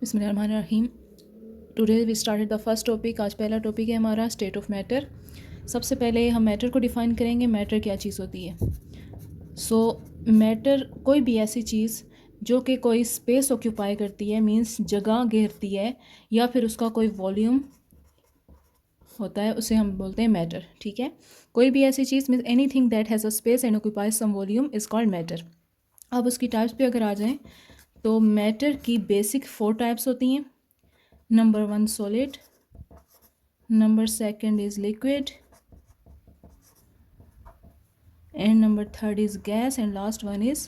बिस्मिल्लाहिर्रहमानिर्रहीम। Today we started the first topic. आज पहला टॉपिक है हमारा स्टेट ऑफ मैटर। सबसे पहले हम मैटर को डिफ़ाइन करेंगे। मैटर क्या चीज़ होती है? मैटर कोई भी ऐसी चीज़ जो कि कोई स्पेस ऑक्यूपाई करती है, मींस जगह घेरती है, या फिर उसका कोई वॉल्यूम होता है, उसे हम बोलते हैं मैटर। ठीक है, कोई भी ऐसी चीज़ means anything that has a space and occupies some volume is called matter. अब उसकी टाइप्स पे अगर आ जाएं तो मैटर की बेसिक 4 टाइप्स होती हैं। Number 1 solid, number 2 is liquid, and number 3 is gas, and last one is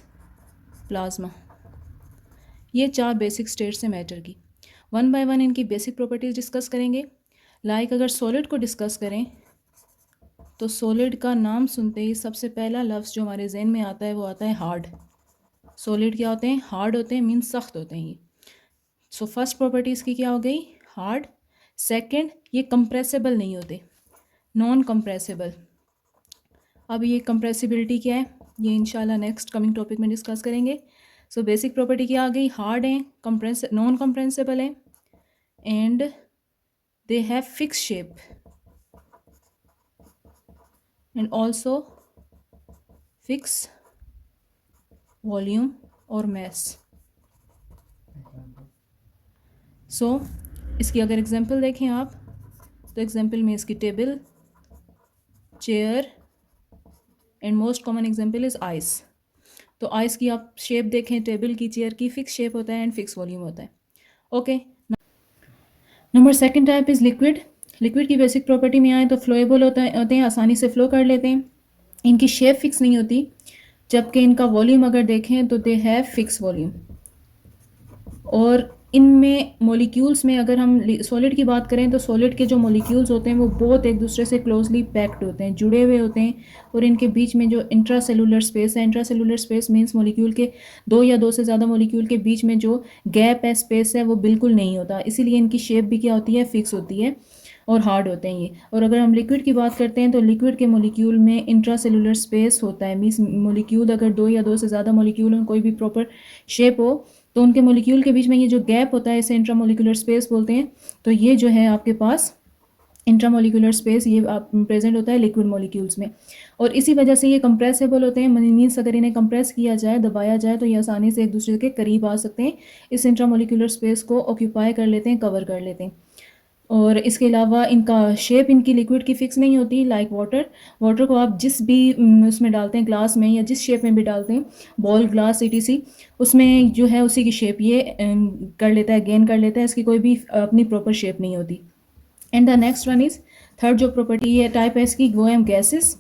plasma. ये 4 बेसिक स्टेट्स हैं मैटर की। वन बाय वन इनकी बेसिक प्रॉपर्टीज़ डिस्कस करेंगे। अगर सॉलिड को डिस्कस करें तो सॉलिड का नाम सुनते ही सबसे पहला लफ्ज़ जो हमारे जहन में आता है वो आता है हार्ड। सॉलिड क्या होते हैं? हार्ड होते हैं, मीन्स सख्त होते हैं ये। फर्स्ट प्रॉपर्टी इसकी क्या हो गई? हार्ड। सेकंड, ये कंप्रेसिबल नहीं होते, नॉन कंप्रेसिबल। अब ये कंप्रेसिबिलिटी क्या है, ये इंशाल्लाह नेक्स्ट कमिंग टॉपिक में डिस्कस करेंगे। बेसिक प्रॉपर्टी क्या आ गई? हार्ड है, नॉन कंप्रेसिबल है, and they have fix shape and also fix volume और मैस। इसकी अगर एग्जांपल देखें आप तो एग्जांपल में इसकी table, chair, and most common example is ice. तो आइस की आप शेप देखें, टेबल की, चेयर की, फिक्स शेप होता है एंड फिक्स वॉल्यूम होता है। Okay, number second type is liquid. Liquid की बेसिक प्रॉपर्टी में आए तो फ्लोएबल होते हैं, आसानी से फ्लो कर लेते हैं। इनकी शेप फिक्स नहीं होती, जबकि इनका वॉल्यूम अगर देखें तो दे हैव फिक्स वॉल्यूम। और इनमें मॉलिक्यूल्स में अगर हम सॉलिड की बात करें तो सॉलिड के जो मॉलिक्यूल्स होते हैं वो बहुत एक दूसरे से क्लोजली पैक्ड होते हैं, जुड़े हुए होते हैं। और इनके बीच में जो इंट्रासेलुलर स्पेस है, इंट्रासेलुलर स्पेस मीन्स मॉलिक्यूल के दो या दो से ज़्यादा मॉलिक्यूल के बीच में जो गैप है, स्पेस है, वो बिल्कुल नहीं होता। इसीलिए इनकी शेप भी क्या होती है? फिक्स होती है और हार्ड होते हैं ये। और अगर हम लिक्विड की बात करते हैं तो लिक्विड के मॉलिक्यूल में इंट्रासेलुलर स्पेस होता है, मीन्स मॉलिक्यूल अगर दो या दो से ज़्यादा मॉलिक्यूल में कोई भी प्रॉपर शेप हो तो उनके मॉलिक्यूल के बीच में ये जो गैप होता है इसे इंट्रामोलिकुलर स्पेस बोलते हैं। तो ये जो है आपके पास इंट्रामोलिकुलर स्पेस ये आप प्रेजेंट होता है लिक्विड मॉलिक्यूल्स में। और इसी वजह से ये कंप्रेसिबल होते हैं, मीन्स अगर इन्हें कंप्रेस किया जाए, दबाया जाए तो ये आसानी से एक दूसरे के करीब आ सकते हैं, इस इंट्रामोलिकुलर स्पेस को ऑक्यूपाई कर लेते हैं, कवर कर लेते हैं। और इसके अलावा इनका शेप इनकी लिक्विड की फ़िक्स नहीं होती। वाटर को आप जिस भी उसमें डालते हैं, ग्लास में या जिस शेप में भी डालते हैं, बॉल, ग्लास, etc, उसमें जो है उसी की शेप ये कर लेता है, गेन कर लेता है। इसकी कोई भी अपनी प्रॉपर शेप नहीं होती। And the next one is third जो प्रॉपर्टी है टाइप है इसकी, वो है गैसेस।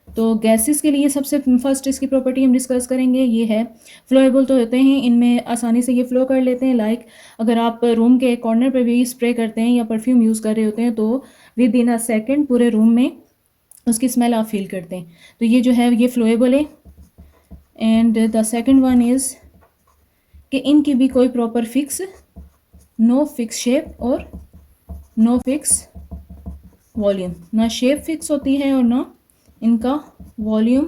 तो गैसेस के लिए सबसे फर्स्ट इसकी प्रॉपर्टी हम डिस्कस करेंगे, ये है फ्लोएबल तो होते हैं, इनमें आसानी से ये फ्लो कर लेते हैं। अगर आप रूम के कॉर्नर पे भी स्प्रे करते हैं या परफ्यूम यूज़ कर रहे होते हैं तो विद इन अ सेकेंड पूरे रूम में उसकी स्मेल आप फील करते हैं। तो ये जो है ये फ्लोएबल है। And the second one is कि इनकी भी कोई proper fix, no fix shape और नो फिक्स वॉल्यूम। ना शेप फिक्स होती है और ना इनका वॉल्यूम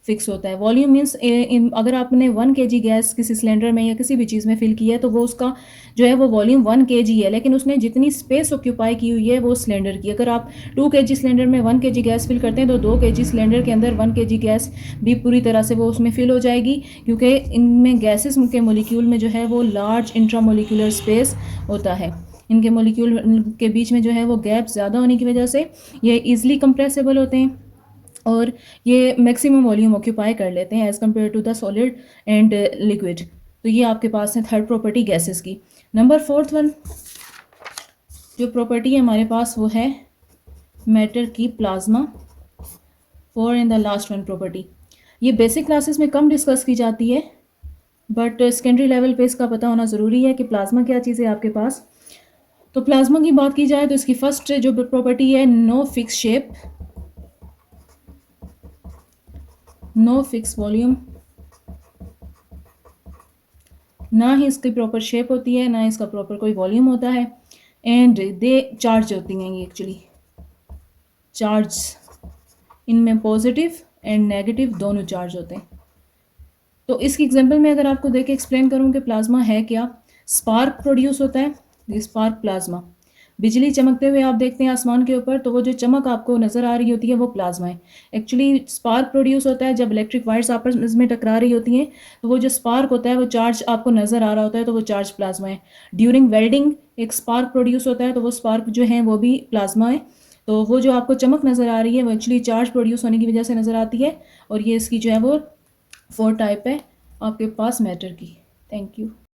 फिक्स होता है। वॉल्यूम मीन्स अगर आपने 1 kg गैस किसी सिलेंडर में या किसी भी चीज़ में फिल किया है तो वो उसका जो है वो वॉल्यूम 1 kg है, लेकिन उसने जितनी स्पेस ऑक्यूपाई की हुई है वो सिलेंडर की। अगर आप 2 kg सिलेंडर में 1 kg गैस फिल करते हैं तो 2 kg सिलेंडर के अंदर 1 kg गैस भी पूरी तरह से वो उसमें फिल हो जाएगी, क्योंकि इनमें गैसेस के मोलिक्यूल में जो है वो लार्ज इंट्रामोलिकुलर स्पेस होता है। इनके मोलिक्यूल के बीच में जो है वो गैप ज़्यादा होने की वजह से ये ईजिली कंप्रेसिबल होते हैं और ये मैक्सिमम वॉल्यूम ऑक्यूपाई कर लेते हैं as compare to the solid and liquid. तो ये आपके पास है थर्ड प्रॉपर्टी गैसेस की। नंबर फोर्थ वन जो प्रॉपर्टी है हमारे पास वो है मैटर की, plasma. Four and the last one property, ये बेसिक क्लासेस में कम डिस्कस की जाती है, बट सेकेंडरी लेवल पे इसका पता होना ज़रूरी है कि प्लाज्मा क्या चीज़ है आपके पास। तो प्लाज्मा की बात की जाए तो इसकी फर्स्ट जो प्रॉपर्टी है, no fix shape, no fix volume, ना ही इसकी प्रॉपर शेप होती है, ना इसका प्रॉपर कोई वॉल्यूम होता है। एंड दे चार्ज होती हैं ये एक्चुअली, चार्ज इनमें पॉजिटिव एंड नेगेटिव दोनों चार्ज होते हैं। तो इसकी एग्जांपल में अगर आपको देख के एक्सप्लेन करूँ कि प्लाज्मा है क्या, स्पार्क प्रोड्यूस होता है, ये स्पार्क प्लाज्मा। बिजली चमकते हुए आप देखते हैं आसमान के ऊपर, तो वो जो चमक आपको नज़र आ रही होती है वो प्लाज्मा है। एक्चुअली स्पार्क प्रोड्यूस होता है जब इलेक्ट्रिक वायर्स आपस में टकरा रही होती हैं, तो वो जो स्पार्क होता है वो चार्ज आपको नज़र आ रहा होता है, तो वो चार्ज प्लाज्मा है। ड्यूरिंग वेल्डिंग एक स्पार्क प्रोड्यूस होता है, तो वो स्पार्क जो है वो भी प्लाज्मा है। तो वो जो आपको चमक नज़र आ रही है वो एक्चुअली चार्ज प्रोड्यूस होने की वजह से नज़र आती है, और ये इसकी जो है वो 4 टाइप है आपके पास मैटर की। Thank you.